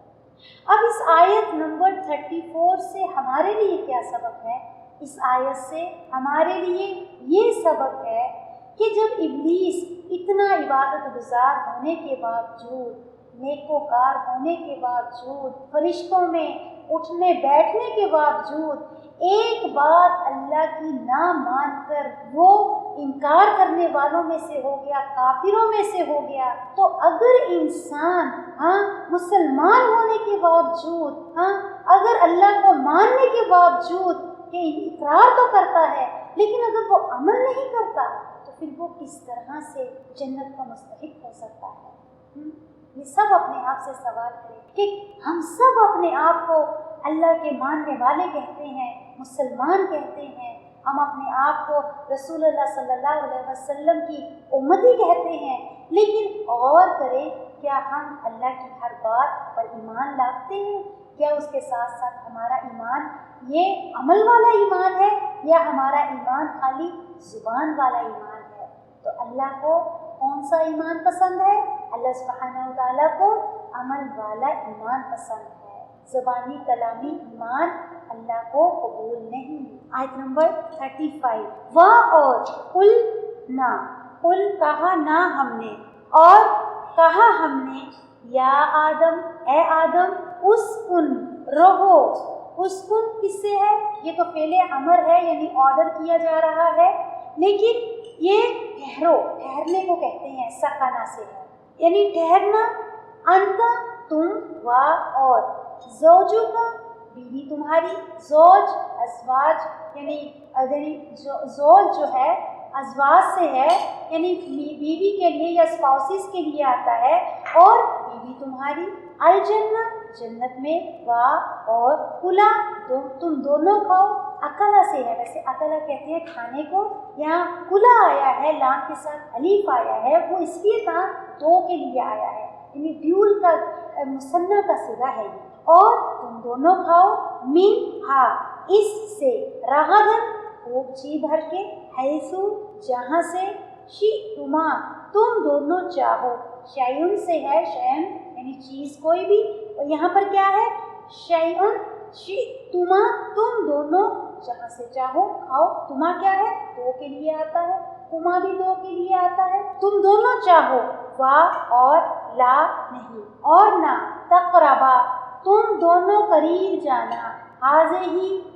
اب اس آیت نمبر 34 سے ہمارے لیے کیا سبق ہے؟ اس آیت سے ہمارے لیے یہ سبق ہے کہ جب ابلیس اتنا عبادت گزار ہونے کے باوجود، نیکوکار ہونے کے باوجود، فرشتوں میں اٹھنے بیٹھنے کے باوجود، ایک بات اللہ کی نہ مان کر وہ انکار کرنے والوں میں سے ہو گیا، کافروں میں سے ہو گیا، تو اگر انسان مسلمان ہونے کے باوجود، اگر اللہ کو ماننے کے باوجود کہ اقرار تو کرتا ہے، لیکن اگر وہ عمل نہیں کرتا تو پھر وہ کس طرح سے جنت کا مستحق ہو سکتا ہے؟ یہ سب اپنے آپ سے سوال کریں کہ ہم سب اپنے آپ کو اللہ کے ماننے والے کہتے ہیں، مسلمان کہتے ہیں، ہم اپنے آپ کو رسول اللہ صلی اللہ علیہ وسلم کی امتی کہتے ہیں، لیکن اور کریں، کیا ہم اللہ کی ہر بات پر ایمان لاتے ہیں؟ کیا اس کے ساتھ ساتھ ہمارا ایمان یہ عمل والا ایمان ہے، یا ہمارا ایمان خالی زبان والا ایمان ہے؟ تو اللہ کو کون سا ایمان پسند ہے؟ اللہ سبحانہ و تعالیٰ کو عمل والا ایمان پسند ہے، زبانی کلامی ایمان اللہ کو قبول نہیں۔ آیت نمبر 35، اور قل نہ، قل کہا نہ ہم نے، اور کہا ہم نے، یا آدم، اے آدم، اسکن رہو۔ اسکن کس سے ہے؟ یہ تو فعل امر ہے، یعنی آرڈر کیا جا رہا ہے، لیکن یہ ٹھہرو، ٹھہرنے کو کہتے ہیں، سکانہ سے ہے، یعنی ٹھہرنا، انت تم، اور زوجو کا بیوی تمہاری، زوج ازواج، یعنی زوج جو ہے ازواج سے ہے، یعنی بیوی کے لیے یا اسپاؤسز کے لیے آتا ہے، اور بیوی تمہاری، الجنہ جنت میں، اور کلا تم دونوں کھاؤ، اکلا سے ہے، ویسے اکلا کہتے ہیں کھانے کو، یہاں کلا آیا ہے، لام کے ساتھ الف آیا ہے، وہ اس لیے تھا دو کے لیے آیا ہے، یعنی ڈیول کا مثنیٰ کا صیغہ ہے یہ، اور تم دونوں کھاؤ، من ہا اس سے، رغدن خوب جی بھر کے، حیثو جہاں سے، شئتما تم دونوں چاہو، شیئن سے ہے، شیئن یعنی چیز کوئی بھی، اور یہاں پر کیا ہے؟ شیئن، شئتما تم دونوں جہاں سے چاہو کھاؤ، تما کیا ہے؟ دو کے لیے آتا ہے، کما بھی دو کے لیے آتا ہے، تم دونوں چاہو، اور لا نہیں، اور نہ، تقربا تم دونوں قریب جانا، ہاذہ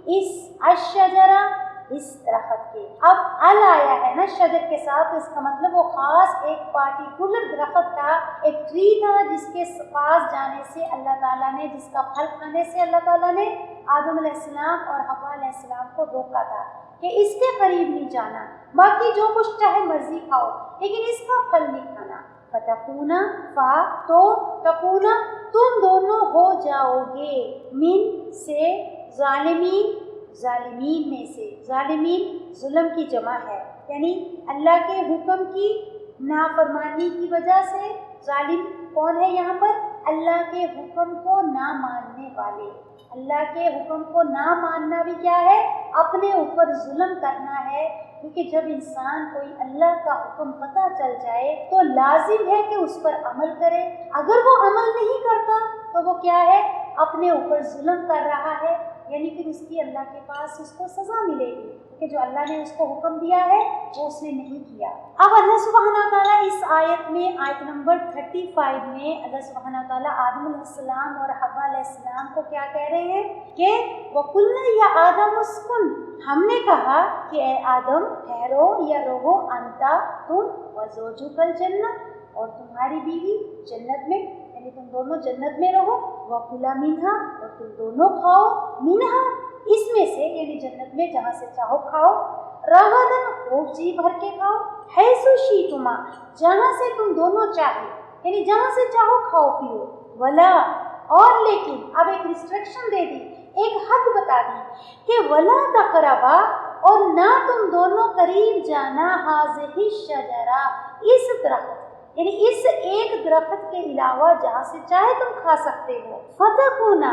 اس، الشجرہ اس درخت کے. اب ال آیا ہے نا شجر کے ساتھ، اس کا مطلب وہ خاص ایک پارٹیکولر درخت تھا، ایک ٹری تھا جس کے پاس جانے سے اللہ تعالیٰ نے، جس کا پھل کھانے سے اللہ تعالیٰ نے آدم علیہ السلام اور حوا علیہ السلام کو روکا تھا کہ اس کے قریب نہیں جانا، باقی جو کچھ چاہے مرضی کھاؤ لیکن اس کا پھل نہیں کھانا. فتکونا فا تو تکونا تم دونوں ہو جاؤ گے، من سے ظالمین، ظالمین میں سے. ظالمین ظلم کی جمع ہے، یعنی اللہ کے حکم کی نافرمانی کی وجہ سے. ظالم کون ہے یہاں پر؟ اللہ کے حکم کو نہ ماننے والے. اللہ کے حکم کو نہ ماننا بھی کیا ہے؟ اپنے اوپر ظلم کرنا ہے، کیونکہ جب انسان کوئی اللہ کا حکم پتہ چل جائے تو لازم ہے کہ اس پر عمل کرے. اگر وہ عمل نہیں کرتا تو وہ کیا ہے؟ اپنے اوپر ظلم کر رہا ہے، یعنی پھر اس کی اللہ کے پاس اس کو سزا ملے گی کہ جو اللہ نے اس کو حکم دیا ہے وہ اس نے نہیں کیا. اب اللہ سبحانہ تعالیٰ اس آیت میں، آیت نمبر 35 میں اللہ سبحانہ تعالیٰ آدم علیہ السلام اور حوا علیہ السلام کو کیا کہہ رہے ہیں کہ وَقُلْنَا يَا آدَمُ اسْكُنْ، ہم نے کہا کہ اے آدم ٹھہرو یا رہو، انتا تم، وزوجک الجنہ، اور تمہاری بیوی جنت میں، یعنی تم دونوں جنت میں رہو. وَكُلَا مِنْهَا، اور تم دونوں کھاؤ، مِنْهَا، اس میں سے، یعنی جنت میں جہاں سے چاہو کھاؤ. رغداً، خوب جی بھر کے کھاؤ. حیث شئتما، جہاں سے تم دونوں چاہے، یعنی جہاں سے چاہو کھاؤ پیو. ولا، اور لیکن اب ایک ریسٹرکشن دے دی، ایک حد بتا دی کہ ولا تقربا، اور نہ تم دونوں قریب جانا، ہذہ الشجرہ، اس درخت، یعنی اس ایک درخت کے علاوہ جہاں سے چاہے تم کھا سکتے ہو. فتکونا،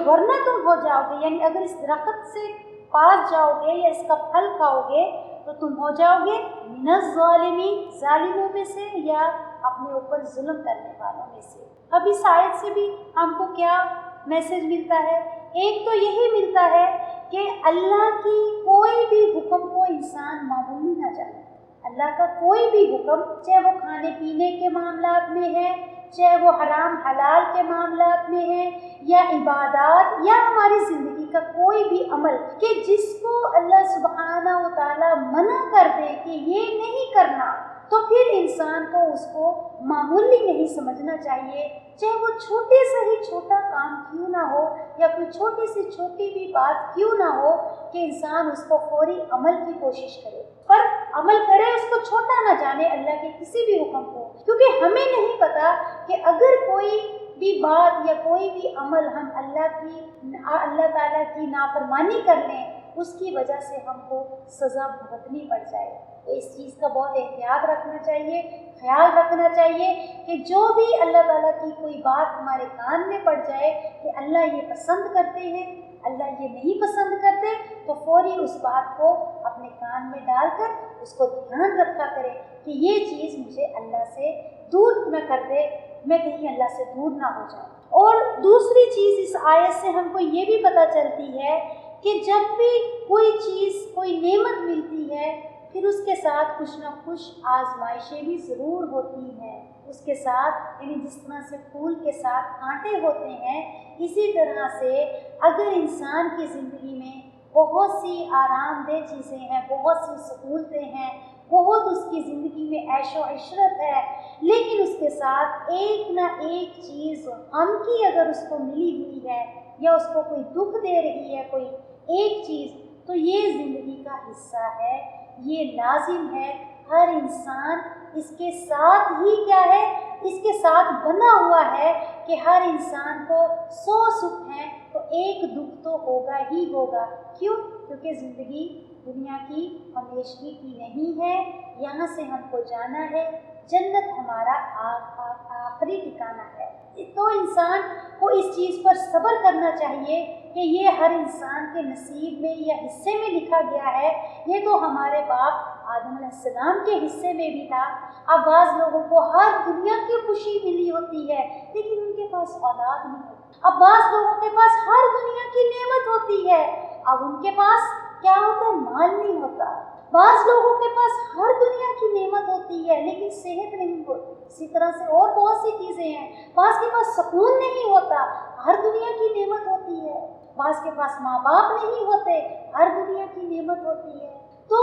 ورنہ تم ہو جاؤ گے، یعنی اگر اس درخت سے پاس جاؤ گے یا اس کا پھل کھاؤ گے تو تم ہو جاؤ گے من الظالمین، ظالموں میں سے، یا اپنے اوپر ظلم کرنے والوں میں سے. اب اس آیت سے بھی ہم کو کیا میسج ملتا ہے؟ ایک تو یہی ملتا ہے کہ اللہ کی کوئی بھی حکم کو انسان معمولی نہ جانے. اللہ کا کوئی بھی حکم، چاہے وہ کھانے پینے کے معاملات میں ہے، چاہے وہ حرام حلال کے معاملات میں ہے، یا عبادات، یا ہماری زندگی کا کوئی بھی عمل، کہ جس کو اللہ سبحانہ و تعالیٰ منع کر دے کہ یہ نہیں کرنا، تو پھر انسان کو اس کو معمولی نہیں سمجھنا چاہیے، چاہے وہ چھوٹے سے ہی چھوٹا کام کیوں نہ ہو، یا کوئی چھوٹی سے چھوٹی بھی بات کیوں نہ ہو، کہ انسان اس کو فوری عمل کی کوشش کرے، پر عمل کرے، اس کو چھوٹا نہ جانے اللہ کے کسی بھی حکم کو. کیونکہ ہمیں نہیں پتا کہ اگر کوئی بھی بات یا کوئی بھی عمل ہم اللہ تعالیٰ کی نافرمانی کر لیں، اس کی وجہ سے ہم کو سزا بھگتنی پڑ جائے. تو اس چیز کا بہت احتیاط رکھنا چاہیے، خیال رکھنا چاہیے کہ جو بھی اللہ تعالیٰ کی کوئی بات ہمارے کان میں پڑ جائے کہ اللہ یہ پسند کرتے ہیں، اللہ یہ نہیں پسند کرتے، تو فوری اس بات کو اپنے کان میں ڈال کر اس کو دھیان رکھا کرے کہ یہ چیز مجھے اللہ سے دور نہ کر دے، میں کہیں اللہ سے دور نہ ہو جاؤں. اور دوسری چیز اس آیت سے ہم کو یہ بھی پتہ چلتی ہے کہ جب بھی کوئی چیز، کوئی نعمت ملتی ہے، پھر اس کے ساتھ کچھ نہ کچھ آزمائشیں بھی ضرور ہوتی ہیں. اس کے ساتھ، یعنی جس طرح سے پھول کے ساتھ کانٹے ہوتے ہیں، اسی طرح سے اگر انسان کی زندگی میں بہت سی آرام دہ چیزیں ہیں، بہت سی سہولتیں ہیں، بہت اس کی زندگی میں عیش و عشرت ہے، لیکن اس کے ساتھ ایک نہ ایک چیز غم کی اگر اس کو ملی ہوئی ہے، یا اس کو کوئی دکھ دے رہی ہے کوئی ایک چیز، تو یہ زندگی کا حصہ ہے، یہ لازم ہے. ہر انسان اس کے ساتھ ہی کیا ہے، اس کے ساتھ بنا ہوا ہے کہ ہر انسان کو 100 سکھ ہیں تو ایک دکھ تو ہوگا ہی ہوگا. کیوں؟ کیونکہ زندگی دنیا کی ہمیشگی کی نہیں ہے، یہاں سے ہم کو جانا ہے، جنت ہمارا آخری ٹھکانہ ہے. تو انسان کو اس چیز پر صبر کرنا چاہیے کہ یہ ہر انسان کے نصیب میں یا حصے میں لکھا گیا ہے. یہ تو ہمارے باپ آدم علیہ السلام کے حصے میں بھی تھا. اب بعض لوگوں کو ہر دنیا کی خوشی ملی ہوتی ہے لیکن ان کے پاس اولاد نہیں ہوتی. اب بعض لوگوں کے پاس ہر دنیا کی نعمت ہوتی ہے، اب ان کے پاس کیا ہوتا ہے؟ مال نہیں ہوتا. بعض لوگوں کے پاس ہر دنیا کی نعمت ہوتی ہے لیکن صحت نہیں ہوتی. اسی طرح سے اور بہت سی چیزیں ہیں. بعض کے پاس سکون نہیں ہوتا، ہر دنیا کی نعمت ہوتی ہے، بعض کے پاس ماں باپ نہیں ہوتے، ہر دنیا کی نعمت ہوتی ہے۔ تو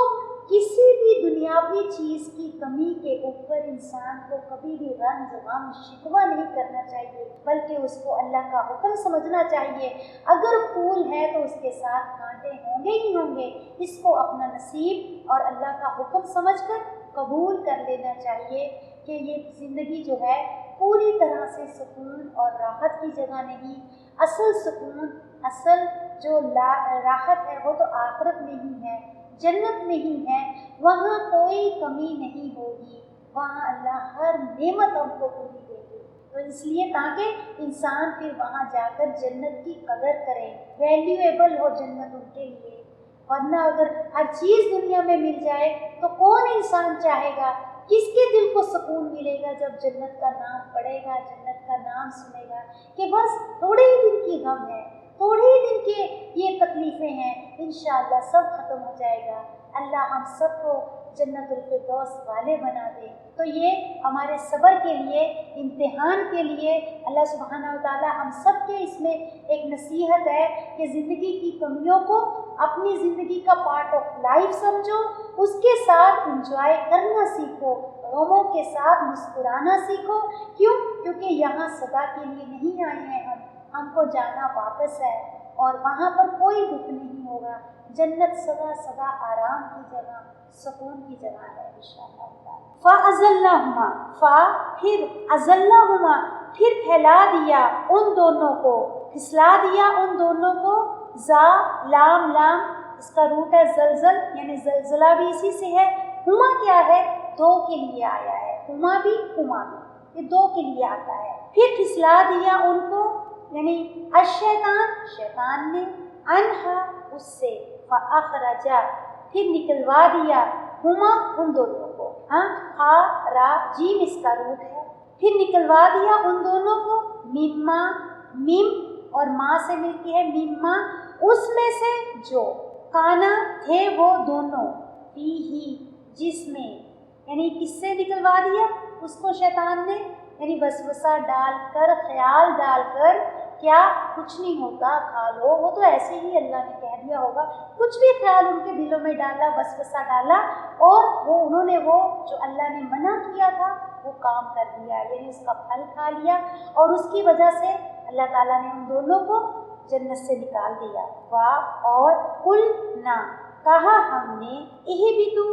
کسی بھی دنیاوی چیز کی کمی کے اوپر انسان کو کبھی بھی رنج غم شکوہ نہیں کرنا چاہیے، بلکہ اس کو اللہ کا حکم سمجھنا چاہیے۔ اگر پھول ہے تو اس کے ساتھ کانٹے ہوں گے ہی ہوں گے، اس کو اپنا نصیب اور اللہ کا حکم سمجھ کر قبول کر لینا چاہیے کہ یہ زندگی جو ہے پوری طرح سے سکون اور راحت کی جگہ نہیں۔ اصل سکون، اصل جو راحت ہے وہ تو آخرت میں ہی ہے، جنت میں ہی ہے، وہاں کوئی کمی نہیں ہوگی، وہاں اللہ ہر نعمت ہم کو پوری دے گی۔ تو اس لیے تاکہ انسان پھر وہاں جا کر جنت کی قدر کرے، ویلیویبل ہو جنت ان کے لیے۔ ورنہ اگر ہر چیز دنیا میں مل جائے تو کون انسان چاہے گا؟ کس کے دل کو سکون ملے گا جب جنت کا نام پڑھے گا، جنت کا نام سنے گا کہ بس تھوڑے ہی دن کی غم ہے، تھوڑے ہی دن کے یہ تکلیفیں ہیں، انشاءاللہ سب ختم ہو جائے گا۔ اللہ ہم سب کو جنت الفردوس والے بنا دے۔ تو یہ ہمارے صبر کے لیے، امتحان کے لیے اللہ سبحانہ و تعالی ہم سب کے اس میں ایک نصیحت ہے کہ زندگی کی کمیوں کو اپنی زندگی کا پارٹ آف لائف سمجھو، اس کے ساتھ انجوائے کرنا سیکھو، غموں کے ساتھ مسکرانا سیکھو۔ کیوں؟ کیونکہ یہاں سدا کے لیے نہیں آئے ہیں، ہم کو جانا واپس ہے، اور وہاں پر کوئی دکھ نہیں ہوگا۔ جنت سدا سدا آرام کی جگہ، سکون کی جگہ ہے انشاءاللہ۔ فَأَزَلَّهُمَا، پھر أَزَلَّهُمَا، پھر پھیلا دیا ان دونوں کو، پھسلا دیا ان دونوں کو۔ لام اس کا روٹ ہے زلزل، یعنی زلزلہ بھی اسی سے ہے۔ ہما کیا ہے؟ دو کے لیے آیا ہے، ہما بھی یہ دو کے لیے آتا ہے۔ پھر پھسلا دیا ان کو، یعنی الشیطان، شیطان نے، انہا، اس سے، فاخرجا، پھر نکلوا دیا، ہما، ان دونوں کو، ہا را جیم اس کا روٹ ہے، پھر نکلوا دیا ان دونوں کو، مما، مم اور ماں سے ملتی ہے مما، اس میں سے جو، کانا تھے وہ دونوں، فی ہی، جس میں، یعنی کس سے نکلوا دیا اس کو شیطان نے؟ یعنی وسوسہ ڈال کر، خیال ڈال کر، کیا کچھ نہیں ہوتا، کھا لو، وہ تو ایسے ہی اللہ نے کہہ دیا ہوگا، کچھ بھی خیال ان کے دلوں میں ڈالا، وسوسہ ڈالا، اور انہوں نے وہ جو اللہ نے منع کیا تھا وہ کام کر دیا، یعنی اس کا پھل کھا لیا، اور اس کی وجہ سے اللہ تعالیٰ نے ان دونوں کو جنت سے نکال دیا۔ اور کل نہ، کہا ہم نے، اہبتو،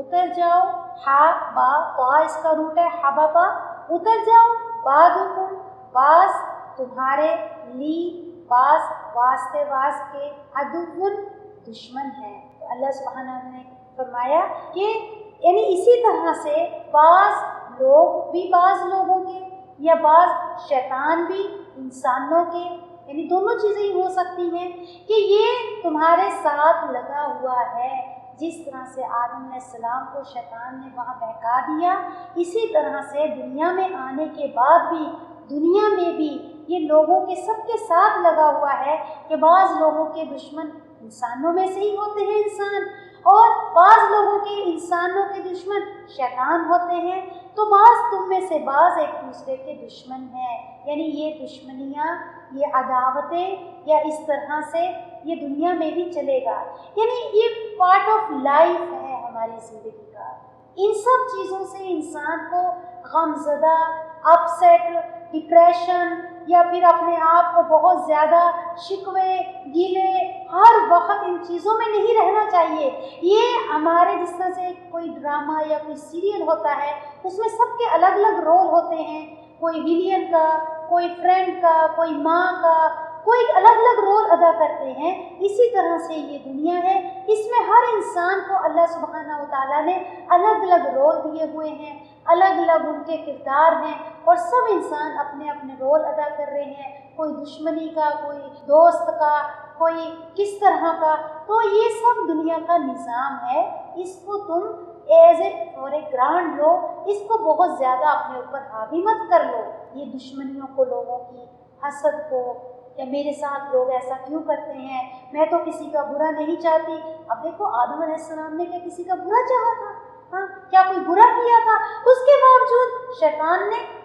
اتر جاؤ، با اس کا روٹ ہے حبطا، اتر جاؤ، بعضکم، بعض تمہارے، لی، بعض واسطے کے، عدو، دشمن ہے۔ تو اللہ سبحانہ نے فرمایا کہ یعنی اسی طرح سے بعض لوگ بھی بعض لوگوں کے، یا بعض شیطان بھی انسانوں کے، یعنی دونوں چیزیں ہی ہو سکتی ہیں کہ یہ تمہارے ساتھ لگا ہوا ہے۔ جس طرح سے آدم علیہ السلام کو شیطان نے وہاں بہکا دیا، اسی طرح سے دنیا میں آنے کے بعد بھی، دنیا میں بھی یہ لوگوں کے سب کے ساتھ لگا ہوا ہے کہ بعض لوگوں کے دشمن انسانوں میں سے ہی ہوتے ہیں انسان، اور بعض لوگوں کے انسانوں کے دشمن شیطان ہوتے ہیں، تو بعض تم میں سے بعض ایک دوسرے کے دشمن ہیں۔ یعنی یہ دشمنیاں، یہ عداوتیں، یا اس طرح سے یہ دنیا میں بھی چلے گا، یعنی یہ پارٹ آف لائف ہے ہماری زندگی کا۔ ان سب چیزوں سے انسان کو غم زدہ، اپ سیٹ، ڈپریشن، یا پھر اپنے آپ کو بہت زیادہ شکوے، گیلے، ہر وقت ان چیزوں میں نہیں رہنا چاہیے۔ یہ ہمارے جس طرح سے کوئی ڈرامہ یا کوئی سیریل ہوتا ہے، اس میں سب کے الگ الگ رول ہوتے ہیں، کوئی ویلین کا، کوئی فرینڈ کا، کوئی ماں کا، کوئی الگ الگ رول ادا کرتے ہیں۔ اسی طرح سے یہ دنیا ہے، اس میں ہر انسان کو اللہ سبحانہ و تعالیٰ نے الگ الگ رول دیے ہوئے ہیں، الگ الگ ان کے کردار ہیں، اور سب انسان اپنے اپنے رول ادا کر رہے ہیں، کوئی دشمنی کا، کوئی دوست کا، کوئی کس طرح کا۔ تو یہ سب دنیا کا نظام ہے، اس کو تم as a for a grand لو، اس کو بہت زیادہ اپنے اوپر حاوی مت کر لو، یہ دشمنیوں کو، لوگوں کی حسد کو، کہ میرے ساتھ لوگ ایسا کیوں کرتے ہیں، میں تو کسی کا برا نہیں چاہتی۔ اب دیکھو آدم علیہ السلام نے کسی کا برا چاہا تھا؟ کیا کوئی برا کیا تھا؟ اس کے باوجود شیطان نے